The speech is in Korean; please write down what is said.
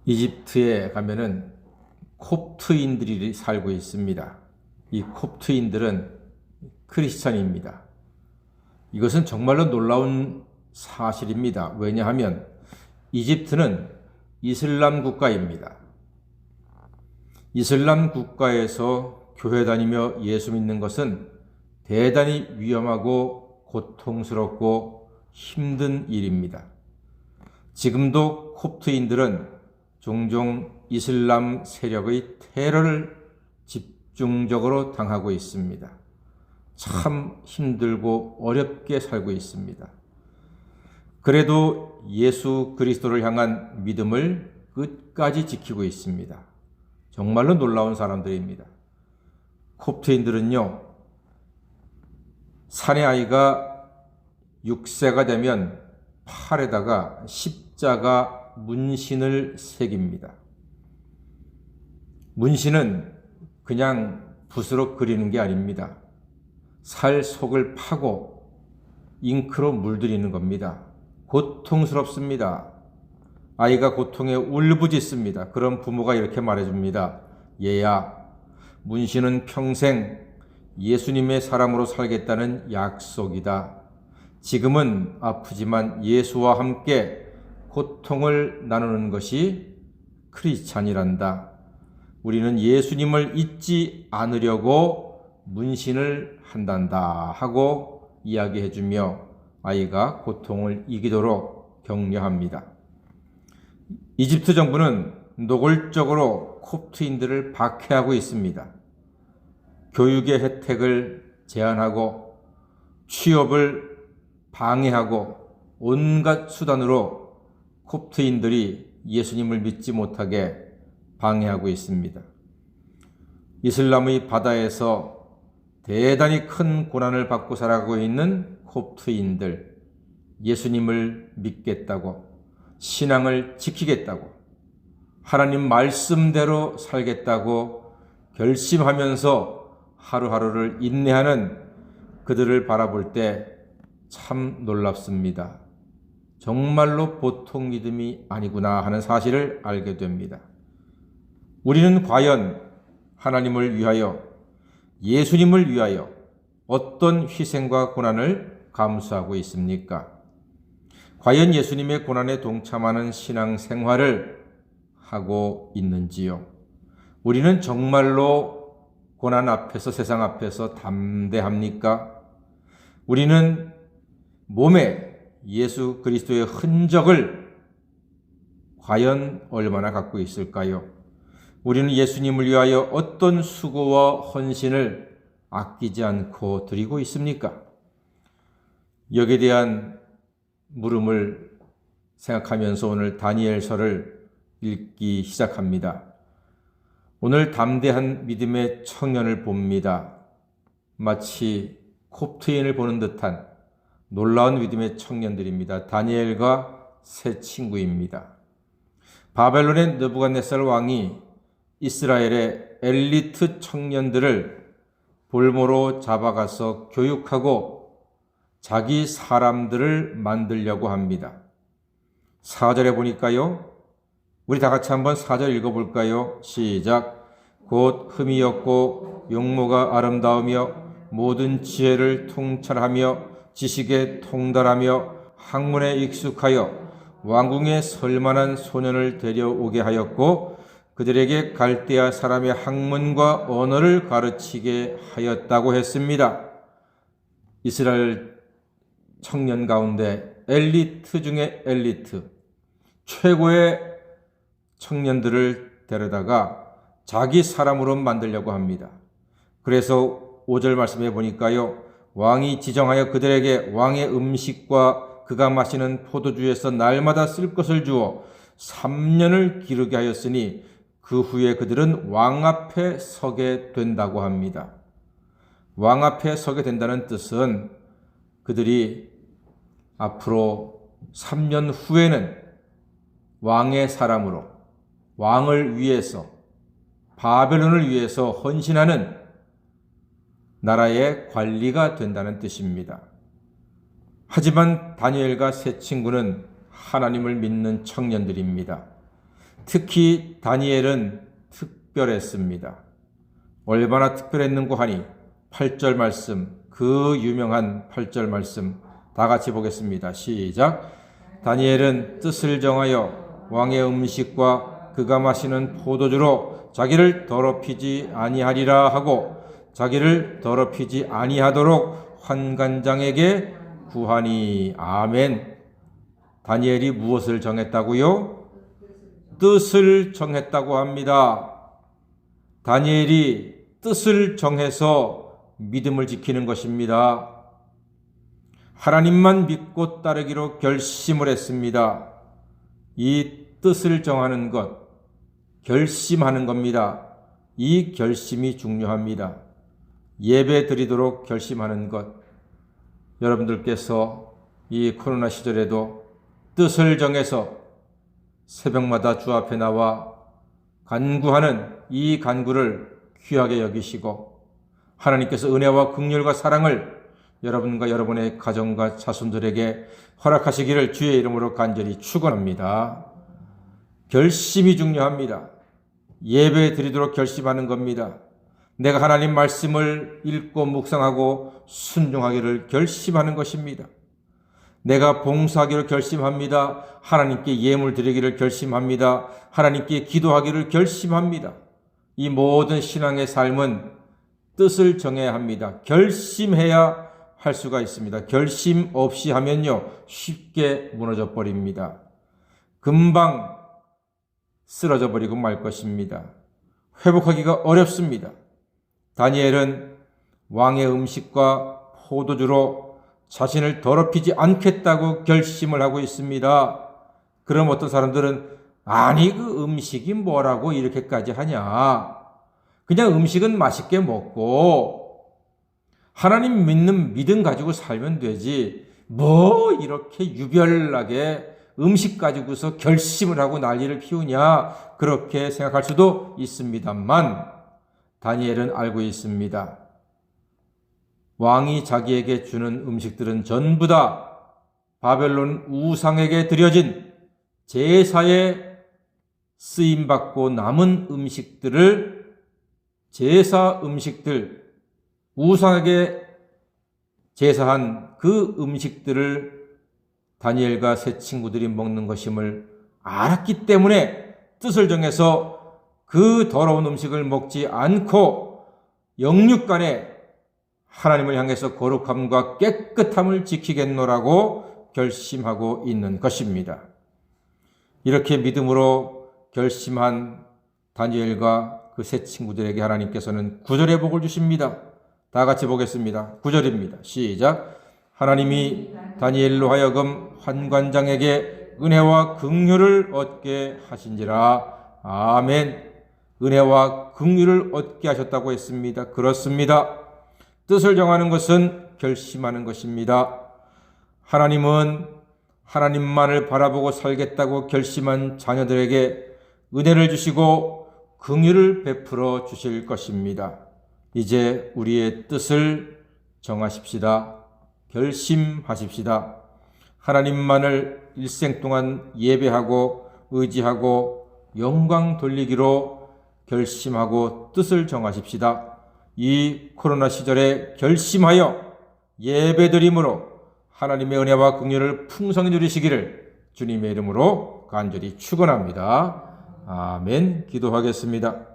이집트에 가면은 콥트인들이 살고 있습니다. 이 콥트인들은 크리스찬입니다. 이것은 정말로 놀라운 사실입니다. 왜냐하면 이집트는 이슬람 국가입니다. 이슬람 국가에서 교회 다니며 예수 믿는 것은 대단히 위험하고 고통스럽고 힘든 일입니다. 지금도 콥트인들은 종종 이슬람 세력의 테러를 집중적으로 당하고 있습니다. 참 힘들고 어렵게 살고 있습니다. 그래도 예수 그리스도를 향한 믿음을 끝까지 지키고 있습니다. 정말로 놀라운 사람들입니다. 콥트인들은요, 사내아이가 6세가 되면 팔에다가 십자가 문신을 새깁니다. 문신은 그냥 붓으로 그리는 게 아닙니다. 살 속을 파고 잉크로 물들이는 겁니다. 고통스럽습니다. 아이가 고통에 울부짖습니다. 그럼 부모가 이렇게 말해줍니다. 얘야, 문신은 평생 예수님의 사람으로 살겠다는 약속이다. 지금은 아프지만 예수와 함께 고통을 나누는 것이 크리스찬이란다. 우리는 예수님을 잊지 않으려고 문신을 한단다 하고 이야기해주며 아이가 고통을 이기도록 격려합니다. 이집트 정부는 노골적으로 콥트인들을 박해하고 있습니다. 교육의 혜택을 제한하고 취업을 방해하고 온갖 수단으로 콥트인들이 예수님을 믿지 못하게 방해하고 있습니다. 이슬람의 바다에서 대단히 큰 고난을 받고 살아가고 있는 콥트인들, 예수님을 믿겠다고, 신앙을 지키겠다고, 하나님 말씀대로 살겠다고 결심하면서 하루하루를 인내하는 그들을 바라볼 때 참 놀랍습니다. 정말로 보통 믿음이 아니구나 하는 사실을 알게 됩니다. 우리는 과연 하나님을 위하여, 예수님을 위하여 어떤 희생과 고난을 감수하고 있습니까? 과연 예수님의 고난에 동참하는 신앙 생활을 하고 있는지요? 우리는 정말로 고난 앞에서, 세상 앞에서 담대합니까? 우리는 몸에 예수 그리스도의 흔적을 과연 얼마나 갖고 있을까요? 우리는 예수님을 위하여 어떤 수고와 헌신을 아끼지 않고 드리고 있습니까? 여기에 대한 물음을 생각하면서 오늘 다니엘서를 읽기 시작합니다. 오늘 담대한 믿음의 청년을 봅니다. 마치 콥트인을 보는 듯한 놀라운 믿음의 청년들입니다. 다니엘과 세 친구입니다. 바벨론의 느부갓네살 왕이 이스라엘의 엘리트 청년들을 볼모로 잡아가서 교육하고 자기 사람들을 만들려고 합니다. 4절에 보니까요. 우리 다 같이 한번 4절 읽어볼까요? 시작. 곧 흠이었고 용모가 아름다우며 모든 지혜를 통찰하며 지식에 통달하며 학문에 익숙하여 왕궁에 설만한 소년을 데려오게 하였고 그들에게 갈대아 사람의 학문과 언어를 가르치게 하였다고 했습니다. 이스라엘 청년 가운데 엘리트 중에 엘리트, 최고의 청년들을 데려다가 자기 사람으로 만들려고 합니다. 그래서 5절 말씀해 보니까요. 왕이 지정하여 그들에게 왕의 음식과 그가 마시는 포도주에서 날마다 쓸 것을 주어 3년을 기르게 하였으니 그 후에 그들은 왕 앞에 서게 된다고 합니다. 왕 앞에 서게 된다는 뜻은 그들이 앞으로 3년 후에는 왕의 사람으로 왕을 위해서 바벨론을 위해서 헌신하는 나라의 관리가 된다는 뜻입니다. 하지만 다니엘과 세 친구는 하나님을 믿는 청년들입니다. 특히 다니엘은 특별했습니다. 얼마나 특별했는고 하니 8절 말씀, 그 유명한 8절 말씀 다 같이 보겠습니다. 시작. 다니엘은 뜻을 정하여 왕의 음식과 그가 마시는 포도주로 자기를 더럽히지 아니하리라 하고 자기를 더럽히지 아니하도록 환관장에게 구하니. 아멘. 다니엘이 무엇을 정했다고요? 뜻을 정했다고 합니다. 다니엘이 뜻을 정해서 믿음을 지키는 것입니다. 하나님만 믿고 따르기로 결심을 했습니다. 이 뜻을 정하는 것, 결심하는 겁니다. 이 결심이 중요합니다. 예배 드리도록 결심하는 것. 여러분들께서 이 코로나 시절에도 뜻을 정해서 새벽마다 주 앞에 나와 간구하는 이 간구를 귀하게 여기시고 하나님께서 은혜와 긍휼과 사랑을 여러분과 여러분의 가정과 자손들에게 허락하시기를 주의 이름으로 간절히 축원합니다. 결심이 중요합니다. 예배 드리도록 결심하는 겁니다. 내가 하나님 말씀을 읽고 묵상하고 순종하기를 결심하는 것입니다. 내가 봉사하기를 결심합니다. 하나님께 예물 드리기를 결심합니다. 하나님께 기도하기를 결심합니다. 이 모든 신앙의 삶은 뜻을 정해야 합니다. 결심해야 할 수가 있습니다. 결심 없이 하면요, 쉽게 무너져 버립니다. 금방 쓰러져 버리고 말 것입니다. 회복하기가 어렵습니다. 다니엘은 왕의 음식과 포도주로 자신을 더럽히지 않겠다고 결심을 하고 있습니다. 그럼 어떤 사람들은 아니 그 음식이 뭐라고 이렇게까지 하냐. 그냥 음식은 맛있게 먹고 하나님 믿는 믿음 가지고 살면 되지. 뭐 이렇게 유별나게 음식 가지고서 결심을 하고 난리를 피우냐. 그렇게 생각할 수도 있습니다만 다니엘은 알고 있습니다. 왕이 자기에게 주는 음식들은 전부 다 바벨론 우상에게 드려진 제사에 쓰임받고 남은 음식들을 제사 음식들, 우상에게 제사한 그 음식들을 다니엘과 세 친구들이 먹는 것임을 알았기 때문에 뜻을 정해서 그 더러운 음식을 먹지 않고 영육간에 하나님을 향해서 거룩함과 깨끗함을 지키겠노라고 결심하고 있는 것입니다. 이렇게 믿음으로 결심한 다니엘과 그 세 친구들에게 하나님께서는 9절의 복을 주십니다. 다 같이 보겠습니다. 9절입니다. 시작. 하나님이 다니엘로 하여금 환관장에게 은혜와 긍휼을 얻게 하신지라. 아멘. 은혜와 긍휼을 얻게 하셨다고 했습니다. 그렇습니다. 뜻을 정하는 것은 결심하는 것입니다. 하나님은 하나님만을 바라보고 살겠다고 결심한 자녀들에게 은혜를 주시고 긍휼을 베풀어 주실 것입니다. 이제 우리의 뜻을 정하십시다. 결심하십시다. 하나님만을 일생 동안 예배하고 의지하고 영광 돌리기로 결심하고 뜻을 정하십시다. 이 코로나 시절에 결심하여 예배드림으로 하나님의 은혜와 긍휼을 풍성히 누리시기를 주님의 이름으로 간절히 축원합니다. 아멘. 기도하겠습니다.